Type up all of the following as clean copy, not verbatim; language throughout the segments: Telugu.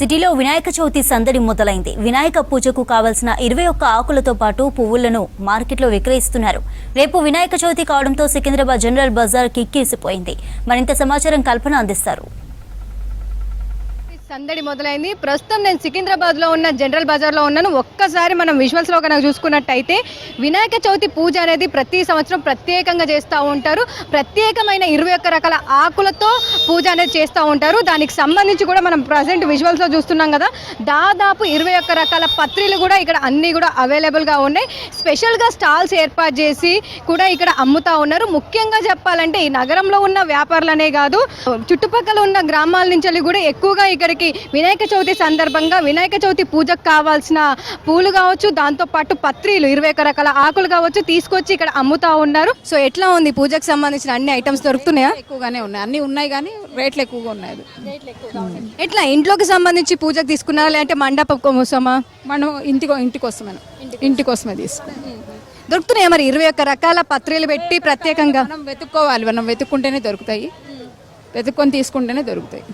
సిటీలో వినాయక చవితి సందడి మొదలైంది. వినాయక పూజకు కావలసిన 21 ఆకులతో పాటు పువ్వులను మార్కెట్లో విక్రయిస్తున్నారు. రేపు వినాయక చవితి కావడంతో సికింద్రాబాద్ జనరల్ బజార్ కిక్కిసిపోయింది. మరింత సమాచారం కల్పన అందిస్తారు. సందడి మొదలైంది. ప్రస్తుతం నేను సికింద్రాబాద్ లో ఉన్న జనరల్ బజార్ లో ఉన్నాను. ఒక్కసారి మనం విజువల్స్ లో కనుక చూసుకున్నట్టయితే వినాయక చవితి పూజ అనేది ప్రతి సంవత్సరం ప్రత్యేకంగా చేస్తూ ఉంటారు. ప్రత్యేకమైన 21 రకాల ఆకులతో పూజ అనేది చేస్తూ ఉంటారు. దానికి సంబంధించి కూడా మనం ప్రజెంట్ విజువల్స్ లో చూస్తున్నాం కదా, దాదాపు 21 రకాల పత్రిలు కూడా ఇక్కడ అన్ని కూడా అవైలబుల్ గా ఉన్నాయి. స్పెషల్ గా స్టాల్స్ ఏర్పాటు చేసి కూడా ఇక్కడ అమ్ముతా ఉన్నారు. ముఖ్యంగా చెప్పాలంటే ఈ నగరంలో ఉన్న వ్యాపారులనే కాదు, చుట్టుపక్కల ఉన్న గ్రామాల నుంచి కూడా ఎక్కువగా ఇక్కడికి వినాయక చవితి సందర్భంగా వినాయక చవితి పూజకు కావాల్సిన పూలు కావచ్చు, దాంతో పాటు పత్రిలు 21 రకాల ఆకులు కావచ్చు తీసుకొచ్చి ఇక్కడ అమ్ముతా ఉన్నారు. సో ఎట్లా ఉంది పూజకు సంబంధించిన అన్ని ఐటమ్స్ దొరుకుతున్నాయా? ఎక్కువగానే ఉన్నాయి, అన్ని ఉన్నాయి కానీ రేట్లు ఎక్కువగా ఉన్నాయి. ఎట్లా ఇంట్లోకి సంబంధించి పూజకు తీసుకున్నారా లేదంటే మండపం కోసమా? మనం ఇంటి కోసమే తీసుకున్నాం. దొరుకుతున్నాయా మరి 21 రకాల పత్రిలు పెట్టి ప్రత్యేకంగా? మనం వెతుక్కోవాలి, మనం వెతుక్కుంటేనే దొరుకుతాయి, వెతుక్కొని తీసుకుంటేనే దొరుకుతాయి.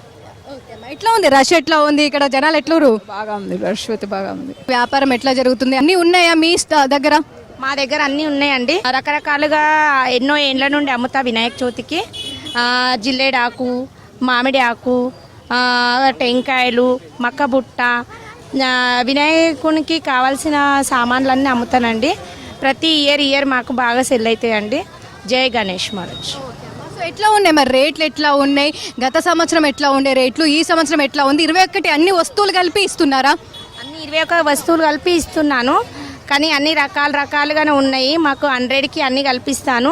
ఎట్లా ఉంది రష్? ఎట్లా ఉంది ఇక్కడ జనాలు? ఎట్లూరు? బాగా ఉంది, రష్ అయితే బాగా ఉంది. వ్యాపారం ఎట్లా జరుగుతుంది? అన్ని ఉన్నాయా మీ దగ్గర? మా దగ్గర అన్నీ ఉన్నాయండి. రకరకాలుగా ఎన్నో ఏండ్ల నుండి అమ్ముతా వినాయక చవితికి జిల్లేడు ఆకు, మామిడి ఆకు, టెంకాయలు, మక్క బుట్ట, వినాయకునికి కావాల్సిన సామాన్లన్నీ అమ్ముతానండి. ప్రతి ఇయర్ మాకు బాగా సెల్ అవుతాయండి. జై గణేష్ మహారాజ్. సో ఎట్లా ఉన్నాయి మరి రేట్లు? ఎట్లా ఉన్నాయి? గత సంవత్సరం ఎట్లా ఉండే రేట్లు, ఈ సంవత్సరం ఎట్లా ఉంది? 21 అన్ని వస్తువులు కలిపి ఇస్తున్నారా? అన్ని 21 వస్తువులు కలిపి ఇస్తున్నాను, కానీ అన్ని రకాలుగానే ఉన్నాయి. మాకు 100కి అన్ని కల్పిస్తాను.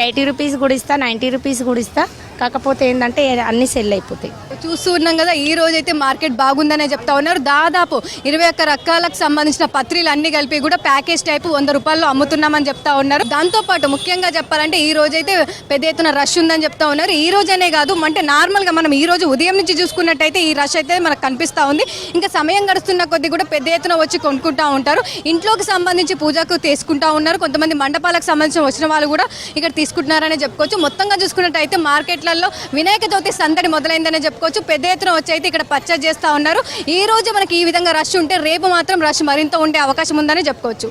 80 రూపీస్ కూడా ఇస్తా, 90 రూపీస్ కూడా ఇస్తా. కాకపోతే ఏంటంటే అన్ని సెల్ అయిపోతాయి. చూస్తూ ఉన్నాం కదా, ఈ రోజు అయితే మార్కెట్ బాగుందనే చెప్తా ఉన్నారు. దాదాపు 21 రకాలకు సంబంధించిన పత్రిలు అన్ని కలిపి కూడా ప్యాకేజ్ టైపు 100 రూపాయల్లో అమ్ముతున్నామని చెప్తా ఉన్నారు. దాంతోపాటు ముఖ్యంగా చెప్పాలంటే ఈ రోజు అయితే పెద్ద ఎత్తున రష్ ఉందని చెప్తా ఉన్నారు. ఈ రోజనే కాదు, అంటే నార్మల్గా మనం ఈ రోజు ఉదయం నుంచి చూసుకున్నట్టయితే ఈ రష్ అయితే మనకు కనిపిస్తూ ఉంది. ఇంకా సమయం గడుస్తున్న కొద్దీ కూడా పెద్ద ఎత్తున వచ్చి కొనుక్కుంటా ఉంటారు. ఇంట్లోకి సంబంధించి పూజకు తీసుకుంటా ఉన్నారు. కొంతమంది మండపాలకు సంబంధించి వచ్చిన వాళ్ళు కూడా ఇక్కడ తీసుకుంటున్నారనే చెప్పుకోవచ్చు. మొత్తంగా చూసుకున్నట్టయితే మార్కెట్లలో వినాయక చవితి సందడి మొదలైందనే చెప్పుకోవచ్చు. పెద్ద ఎత్తున వచ్చి అయితే ఇక్కడ పర్చేజ్ చేస్తూ ఉన్నారు. ఈ రోజు మనకి ఈ విధంగా రష్ ఉంటే రేపు మాత్రం రష్ మరింత ఉండే అవకాశం ఉందని చెప్పుకోవచ్చు.